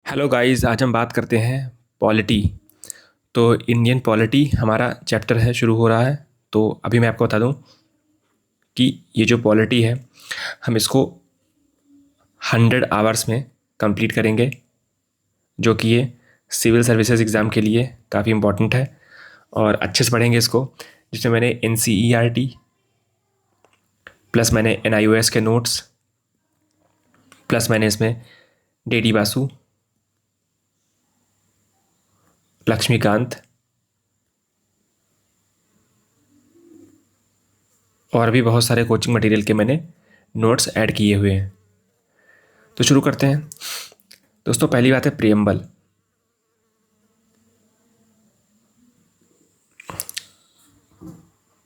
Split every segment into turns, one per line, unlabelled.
Hello guys, आज हम बात करते हैं पॉलिटी। तो इंडियन पॉलिटी हमारा चैप्टर है, शुरू हो रहा है। तो अभी मैं आपको बता दूं कि ये जो पॉलिटी है, हम इसको 100 आवर्स में कंप्लीट करेंगे, जो कि ये सिविल सर्विसेज एग्ज़ाम के लिए काफ़ी इम्पोर्टेंट है। और अच्छे से पढ़ेंगे इसको, जिसमें मैंने NCERT प्लस मैंने NIOS के नोट्स प्लस मैंने इसमें DD बासु, लक्ष्मीकांत और भी बहुत सारे कोचिंग मटेरियल के मैंने नोट्स ऐड किए हुए हैं। तो शुरू करते हैं दोस्तों। पहली बात है प्रियम्बल।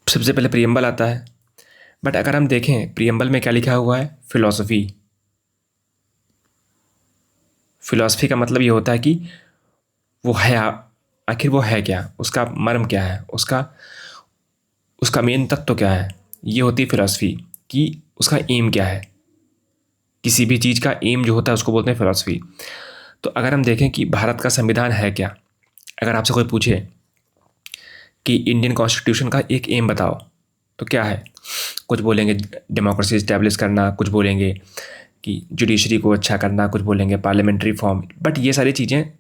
सबसे पहले प्रियम्बल आता है, बट अगर हम देखें प्रियम्बल में क्या लिखा हुआ है, फिलॉसफी। फिलॉसफी का मतलब ये होता है कि वो है, आखिर वो है क्या, उसका मर्म क्या है, उसका उसका मेन तत्व क्या है। ये होती है फिलॉसफी, कि उसका एम क्या है। किसी भी चीज़ का एम जो होता है उसको बोलते हैं फिलॉसफी। तो अगर हम देखें कि भारत का संविधान है क्या, अगर आपसे कोई पूछे कि इंडियन कॉन्स्टिट्यूशन का एक एम बताओ, तो क्या है? कुछ बोलेंगे डेमोक्रेसी इस्टेब्लिश करना, कुछ बोलेंगे कि जुडिशरी को अच्छा करना, कुछ बोलेंगे पार्लियामेंट्री फॉर्म। बट ये सारी चीज़ें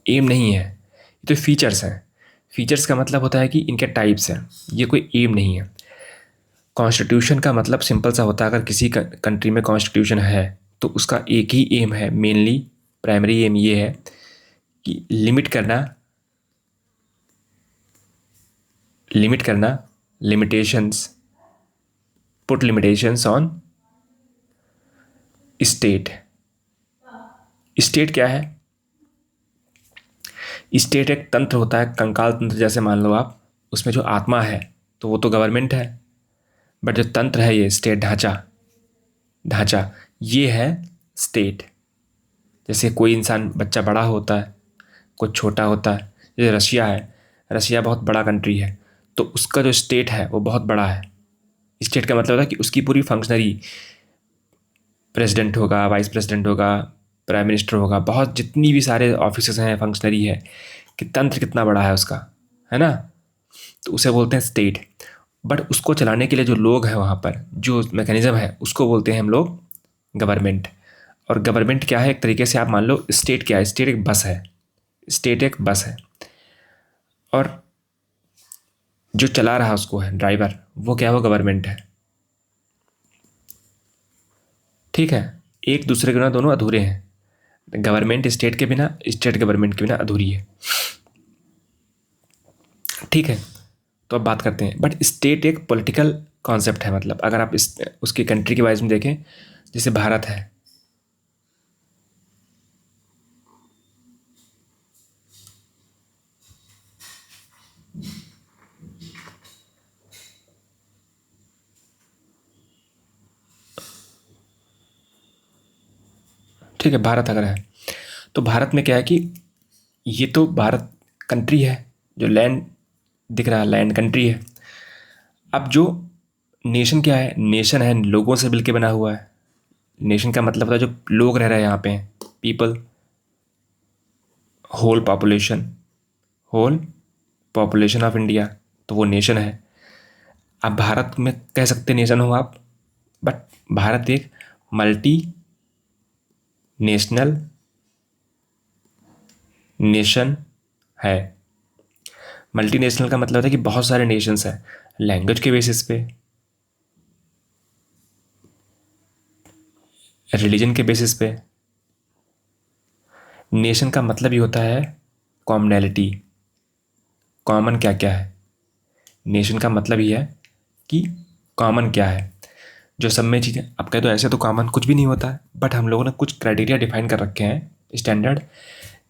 एम नहीं है, ये तो फीचर्स हैं। फीचर्स का मतलब होता है कि इनके टाइप्स हैं, ये कोई एम नहीं है। कॉन्स्टिट्यूशन का मतलब सिंपल सा होता है, अगर किसी कंट्री में कॉन्स्टिट्यूशन है तो उसका एक ही एम है, मेनली प्राइमरी एम ये है कि लिमिट करना limitations, put limitations on state. State क्या है? स्टेट एक तंत्र होता है, कंकाल तंत्र जैसे मान लो आप। उसमें जो आत्मा है तो वो तो गवर्नमेंट है, बट जो तंत्र है, ये स्टेट ढांचा ढांचा ये है स्टेट। जैसे कोई इंसान बच्चा बड़ा होता है, कुछ छोटा होता है। जैसे रशिया है, रशिया बहुत बड़ा कंट्री है, तो उसका जो स्टेट है वो बहुत बड़ा है। स्टेट का मतलब होता है कि उसकी पूरी फंक्शनरी, प्रेसिडेंट होगा, वाइस प्रेसिडेंट होगा, प्राइम मिनिस्टर होगा, बहुत जितनी भी सारे ऑफिसर्स हैं, फंक्शनरी है, कि तंत्र कितना बड़ा है उसका, है ना। तो उसे बोलते हैं स्टेट। बट उसको चलाने के लिए जो लोग हैं वहाँ पर, जो मैकेनिज्म है, उसको बोलते हैं हम लोग गवर्नमेंट। और गवर्नमेंट क्या है, एक तरीके से आप मान लो स्टेट क्या है, स्टेट एक बस है। स्टेट एक बस है, और जो चला रहा उसको है ड्राइवर, वो क्या है, वो गवर्नमेंट है। ठीक है, एक दूसरे के बिना दोनों अधूरे हैं। गवर्नमेंट स्टेट के बिना, स्टेट गवर्नमेंट के बिना अधूरी है। ठीक है, तो अब बात करते हैं। बट स्टेट एक पॉलिटिकल कॉन्सेप्ट है, मतलब अगर आप इस उसकी कंट्री के वाइज में देखें, जैसे भारत है। ठीक है, भारत अगर है, तो भारत में क्या है कि ये तो भारत कंट्री है, जो लैंड दिख रहा है, लैंड कंट्री है। अब जो नेशन क्या है, नेशन है लोगों से मिलके बना हुआ है। नेशन का मतलब होता है जो लोग रह रहे हैं यहाँ पे, people, whole population, whole population of India, तो वो नेशन है। अब भारत में कह सकते नेशन हो आप, बट भारत एक मल्टी नेशनल नेशन है। मल्टीनेशनल का मतलब होता है कि बहुत सारे नेशंस हैं, लैंग्वेज के बेसिस पे, रिलीजन के बेसिस पे। नेशन का मतलब ही होता है कॉमनैलिटी, कॉमन क्या क्या है। नेशन का मतलब ही है कि कॉमन क्या है, जो सब में चीज़ें। अब कह तो ऐसे तो कॉमन कुछ भी नहीं होता है, बट हम लोगों ने कुछ क्राइटेरिया डिफाइन कर रखे हैं, स्टैंडर्ड,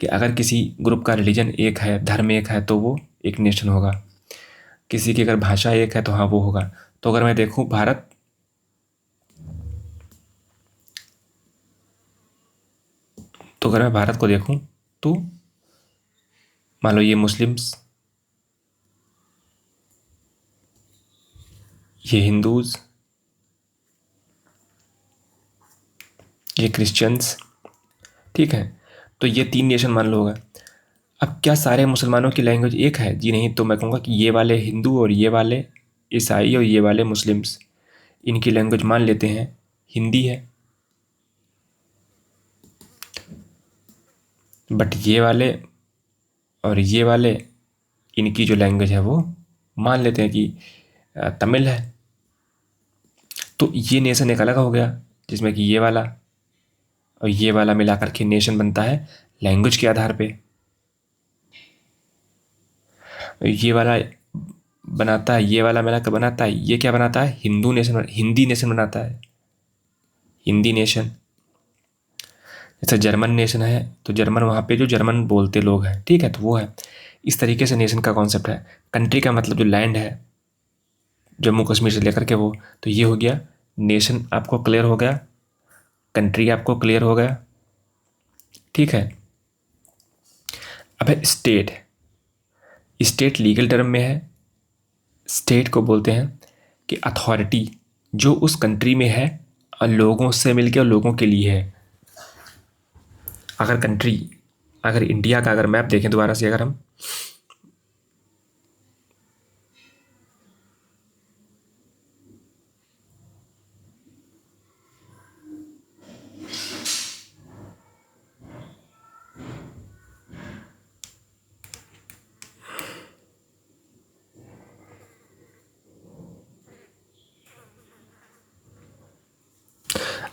कि अगर किसी ग्रुप का रिलीजन एक है, धर्म एक है, तो वो एक नेशन होगा। किसी की अगर भाषा एक है तो हाँ वो होगा। तो अगर मैं देखूँ भारत, तो अगर मैं भारत को देखूँ, तो मान लो ये मुस्लिम्स, ये हिंदूज, ये क्रिश्चियंस, ठीक है, तो ये 3 नेशन मान लो होगा। अब क्या सारे मुसलमानों की लैंग्वेज एक है? जी नहीं। तो मैं कहूँगा कि ये वाले हिंदू और ये वाले ईसाई और ये वाले मुस्लिम्स, इनकी लैंग्वेज मान लेते हैं हिंदी है। बट ये वाले और ये वाले, इनकी जो लैंग्वेज है वो मान लेते हैं कि तमिल है। तो ये नेशन एक अलग हो गया, जिसमें कि ये वाला और ये वाला मिलाकर के नेशन बनता है लैंग्वेज के आधार पे। ये वाला बनाता है, ये वाला मिलाकर बनाता है, ये क्या बनाता है? हिंदू नेशन, हिंदी नेशन बनाता है, हिंदी नेशन। जैसे जर्मन नेशन है तो जर्मन, वहाँ पे जो जर्मन बोलते लोग हैं, ठीक है, तो वो है। इस तरीके से नेशन का कॉन्सेप्ट है। कंट्री का मतलब जो लैंड है, जम्मू कश्मीर से लेकर के वो, तो ये हो गया नेशन। आपको क्लियर हो गया? कंट्री आपको क्लियर हो गया? ठीक है। अब है स्टेट। स्टेट लीगल टर्म में है, स्टेट को बोलते हैं कि अथॉरिटी जो उस कंट्री में है और लोगों से मिलके और लोगों के लिए है। अगर कंट्री, अगर इंडिया का अगर मैप देखें दोबारा से, अगर हम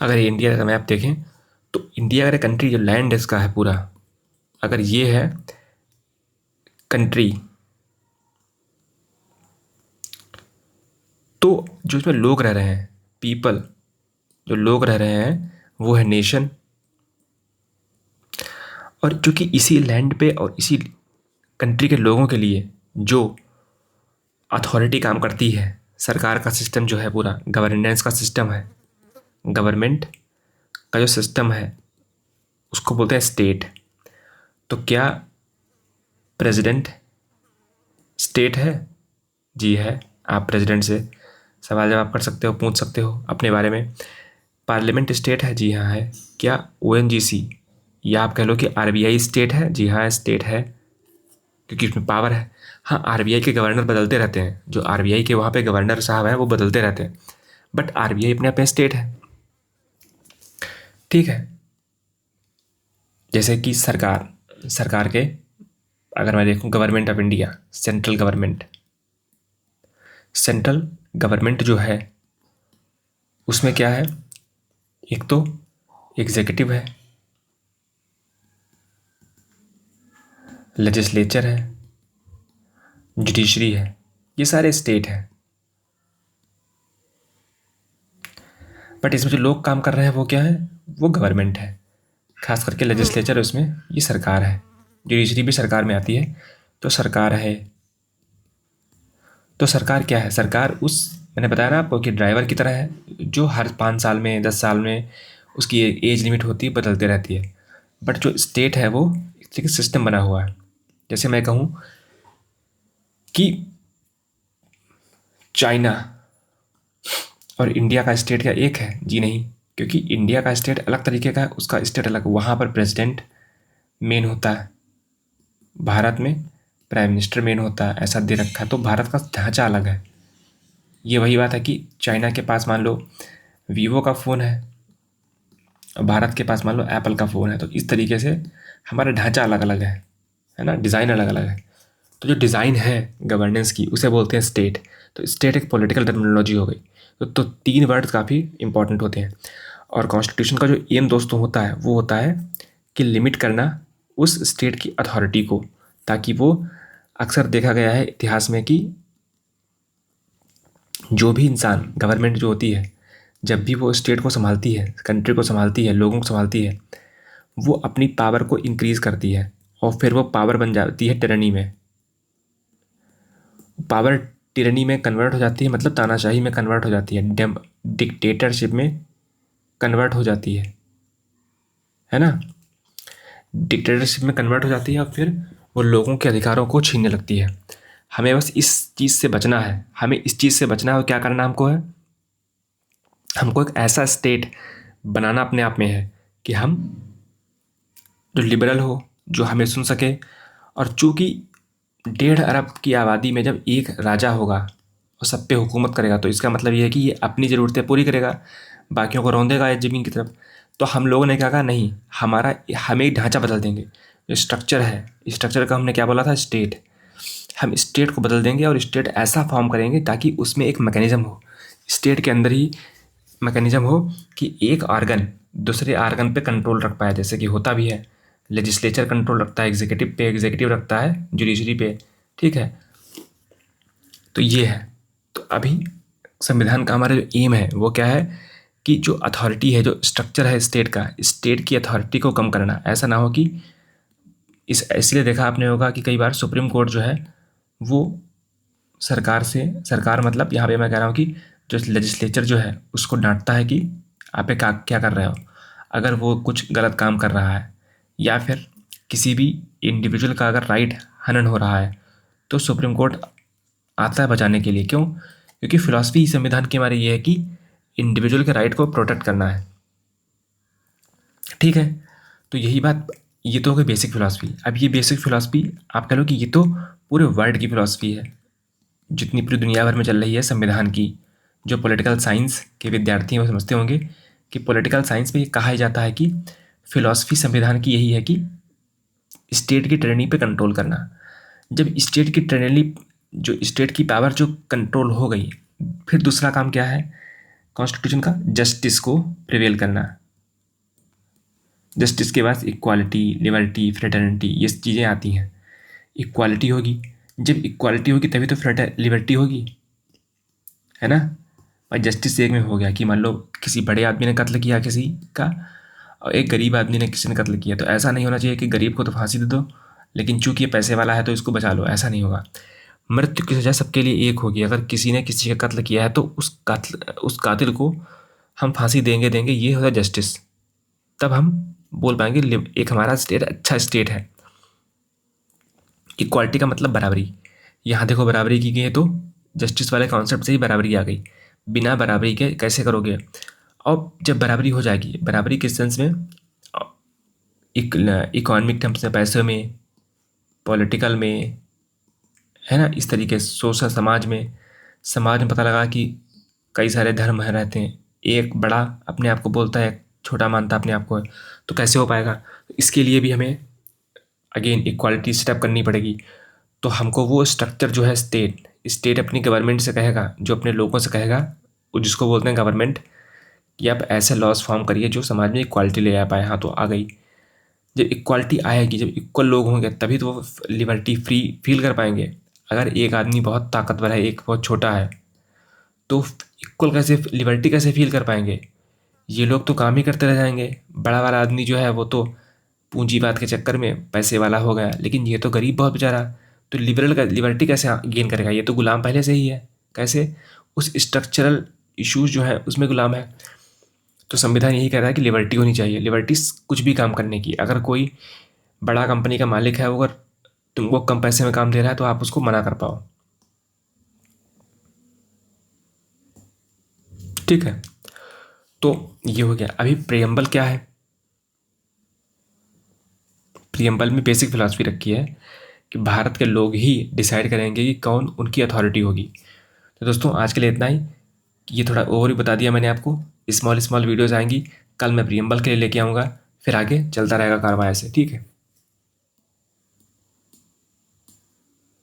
अगर इंडिया का मैप देखें तो इंडिया अगर कंट्री, जो लैंड इसका है पूरा, अगर ये है कंट्री, तो जो इसमें लोग रह रहे हैं, पीपल, जो लोग रह रहे हैं वो है नेशन। और चूंकि इसी लैंड पे और इसी कंट्री के लोगों के लिए जो अथॉरिटी काम करती है, सरकार का सिस्टम जो है पूरा, गवर्नेंस का सिस्टम है, गवर्नमेंट का जो सिस्टम है उसको बोलते हैं स्टेट। तो क्या प्रेसिडेंट स्टेट है? जी है। आप प्रेसिडेंट से सवाल जवाब कर सकते हो, पूछ सकते हो अपने बारे में। पार्लियामेंट स्टेट है? जी हाँ है। क्या ओएनजीसी या आप कह लो कि आरबीआई स्टेट है? जी हाँ स्टेट है, क्योंकि उसमें पावर है। हाँ, आरबीआई के गवर्नर बदलते रहते हैं, जो आरबीआई के वहाँ पे गवर्नर साहब हैं वो बदलते रहते हैं, बट आरबीआई अपने आप में स्टेट है। ठीक है। जैसे कि सरकार, सरकार के अगर मैं देखूं, government of India, central government, central government जो है उसमें क्या है? एक तो एग्जीक्यूटिव है, लेजिस्लेचर है, जुडिशरी है, ये सारे स्टेट हैं। बट इसमें जो लोग काम कर रहे हैं वो क्या है? वो गवर्नमेंट है। खास करके लेजिस्लेचर उसमें ये सरकार है, जुडिशरी भी सरकार में आती है, तो सरकार है। तो सरकार क्या है? सरकार उस, मैंने बताया ना आपको कि ड्राइवर की तरह है, जो हर 5 साल में, 10 साल में उसकी एज लिमिट होती है, बदलते रहती है। बट जो स्टेट है वो एक सिस्टम बना हुआ है। जैसे मैं कहूँ कि चाइना और इंडिया का स्टेट क्या एक है? जी नहीं, क्योंकि इंडिया का स्टेट अलग तरीके का है, उसका स्टेट अलग, वहाँ पर प्रेसिडेंट मेन होता है, भारत में प्राइम मिनिस्टर मेन होता है, ऐसा दे रखा है। तो भारत का ढांचा अलग है। ये वही बात है कि चाइना के पास मान लो वीवो का फ़ोन है और भारत के पास मान लो एप्पल का फ़ोन है, तो इस तरीके से हमारा ढांचा अलग अलग है ना, डिज़ाइन अलग अलग है। तो जो डिज़ाइन है गवर्नेंस की उसे बोलते हैं स्टेट। तो स्टेट एक पॉलिटिकल टर्मिनोलॉजी हो गई। तो 3 वर्ड काफ़ी इंपॉर्टेंट होते हैं। और कॉन्स्टिट्यूशन का जो एम दोस्तों होता है वो होता है कि लिमिट करना उस स्टेट की अथॉरिटी को, ताकि वो, अक्सर देखा गया है इतिहास में कि जो भी इंसान, गवर्नमेंट जो होती है, जब भी वो स्टेट को संभालती है, कंट्री को संभालती है, लोगों को संभालती है, वो अपनी पावर को इंक्रीज़ करती है और फिर वो पावर बन जाती है टिरनी में। पावर टिरनी में कन्वर्ट हो जाती है, मतलब तानाशाही में कन्वर्ट हो जाती है, डिक्टेटरशिप में कन्वर्ट हो जाती है ना। डिक्टेटरशिप में कन्वर्ट हो जाती है और फिर वो लोगों के अधिकारों को छीनने लगती है। हमें बस इस चीज़ से बचना है, हमें इस चीज़ से बचना है। और क्या करना हमको है? हमको एक ऐसा स्टेट बनाना अपने आप में है कि हम जो लिबरल हो, जो हमें सुन सके। और चूँकि 1.5 अरब की आबादी में जब एक राजा होगा और सब पे हुकूमत करेगा, तो इसका मतलब ये है कि ये अपनी ज़रूरतें पूरी करेगा, बाकियों को रौंदेगा इस ज़मीन की तरफ। तो हम लोगों ने क्या कहा, नहीं, हमें एक ढांचा बदल देंगे। जो स्ट्रक्चर है, स्ट्रक्चर का हमने क्या बोला था, स्टेट। हम स्टेट को बदल देंगे और स्टेट ऐसा फॉर्म करेंगे ताकि उसमें एक मैकेनिज़्म हो, स्टेट के अंदर ही मैकेनिज़्म हो कि एक ऑर्गन दूसरे ऑर्गन पे कंट्रोल रख पाए, जैसे कि होता भी है। लेजिस्लेचर कंट्रोल रखता है एग्जीक्यूटिव पे, एग्जीक्यूटिव रखता है जुडिशरी पे, ठीक है। तो ये है। तो अभी संविधान का हमारा जो एम है वो क्या है कि जो अथॉरिटी है, जो स्ट्रक्चर है स्टेट का, स्टेट की अथॉरिटी को कम करना। ऐसा ना हो कि इसलिए देखा आपने होगा कि कई बार सुप्रीम कोर्ट जो है वो सरकार मतलब यहाँ पे मैं कह रहा हूँ कि जो लेजिस्लेचर जो है उसको डांटता है कि आप ये क्या क्या कर रहे हो। अगर वो कुछ गलत काम कर रहा है या फिर किसी भी इंडिविजुअल का अगर राइट हनन हो रहा है, तो सुप्रीम कोर्ट आता है बचाने के लिए। क्यों? क्योंकि फिलॉसफी संविधान की हमारी ये है कि इंडिविजुअल के राइट को प्रोटेक्ट करना है, ठीक है। तो यही बात, ये तो हो गई बेसिक फिलॉसफी। अब ये बेसिक फिलॉसफी आप कह लो कि ये तो पूरे वर्ल्ड की फिलॉसफी है, जितनी पूरी दुनिया भर में चल रही है संविधान की। जो पॉलिटिकल साइंस के विद्यार्थी हैं वो समझते होंगे कि पॉलिटिकल साइंस में ये कहा ही जाता है कि फिलॉसफी संविधान की यही है कि स्टेट की टायरनी पे कंट्रोल करना। जब स्टेट की टायरनी, जो स्टेट की पावर जो कंट्रोल हो गई, फिर दूसरा काम क्या है कॉन्स्टिट्यूशन का, जस्टिस को प्रिवेल करना। जस्टिस के बाद इक्वालिटी, लिबर्टी, फ्रेटर्निटी, ये चीज़ें आती हैं। इक्वालिटी होगी, जब इक्वालिटी होगी तभी तो लिबर्टी होगी, है ना। भाई जस्टिस एक में हो गया कि मान लो किसी बड़े आदमी ने कत्ल किया किसी का, और एक गरीब आदमी ने किसी ने कत्ल किया, तो ऐसा नहीं होना चाहिए कि गरीब को तो फांसी दे दो, लेकिन चूंकि ये पैसे वाला है तो इसको बचा लो, ऐसा नहीं होगा। मृत्यु की सजा सबके लिए एक होगी। अगर किसी ने किसी का कत्ल किया है तो उस कातिल को हम फांसी देंगे देंगे, ये होता है जस्टिस। तब हम बोल पाएंगे एक हमारा स्टेट अच्छा स्टेट है। इक्वालिटी का मतलब बराबरी। यहाँ देखो बराबरी की गई है तो जस्टिस वाले कॉन्सेप्ट से ही बराबरी आ गई। बिना बराबरी के कैसे करोगे? और जब बराबरी हो जाएगी, बराबरी किस सेंस में, इकोनॉमिक टर्म्स में, पैसों में, पॉलिटिकल में, है ना, इस तरीके से सोशल समाज में पता लगा कि कई सारे धर्म है रहते हैं, एक बड़ा अपने आप को बोलता है, एक छोटा मानता अपने आप को है, तो कैसे हो पाएगा? इसके लिए भी हमें अगेन इक्वालिटी सेटअप करनी पड़ेगी। तो हमको वो स्ट्रक्चर जो है स्टेट अपनी गवर्नमेंट से कहेगा, जो अपने लोगों से कहेगा, वो जिसको बोलते हैं गवर्नमेंट, कि आप ऐसे लॉज फॉर्म करिए जो समाज में इक्वालिटी ले आ पाए। हाँ, तो आ गई। जब इक्वालिटी आएगी, जब इक्वल लोग होंगे तभी तो वो लिबर्टी फ्री फील कर पाएंगे। अगर एक आदमी बहुत ताकतवर है, एक बहुत छोटा है, तो इक्वल कैसे, लिबर्टी कैसे फील कर पाएंगे? ये लोग तो काम ही करते रह जाएंगे। बड़ा वाला आदमी जो है वो तो पूंजीवाद के चक्कर में पैसे वाला हो गया, लेकिन ये तो गरीब बहुत बेचारा, तो लिबर्टी कैसे गेन करेगा? ये तो गुलाम पहले से ही है। कैसे? उस स्ट्रक्चरल इश्यूज जो है उसमें गुलाम है। तो संविधान यही कह रहा है कि लिबर्टी होनी चाहिए, लिबर्टी कुछ भी काम करने की। अगर कोई बड़ा कंपनी का मालिक है, वो अगर तुमको कम पैसे में काम दे रहा है तो आप उसको मना कर पाओ, ठीक है। तो ये हो गया। अभी प्रियम्बल क्या है? प्रियम्बल में बेसिक फिलॉसफी रखी है कि भारत के लोग ही डिसाइड करेंगे कि कौन उनकी अथॉरिटी होगी। तो दोस्तों आज के लिए इतना ही। ये थोड़ा ओवर बता दिया मैंने आपको। स्मॉल स्मॉल वीडियोज़ आएंगी, कल मैं प्रियम्बल के लिए लेके आऊँगा, फिर आगे चलता रहेगा कारवां ऐसे, ठीक है।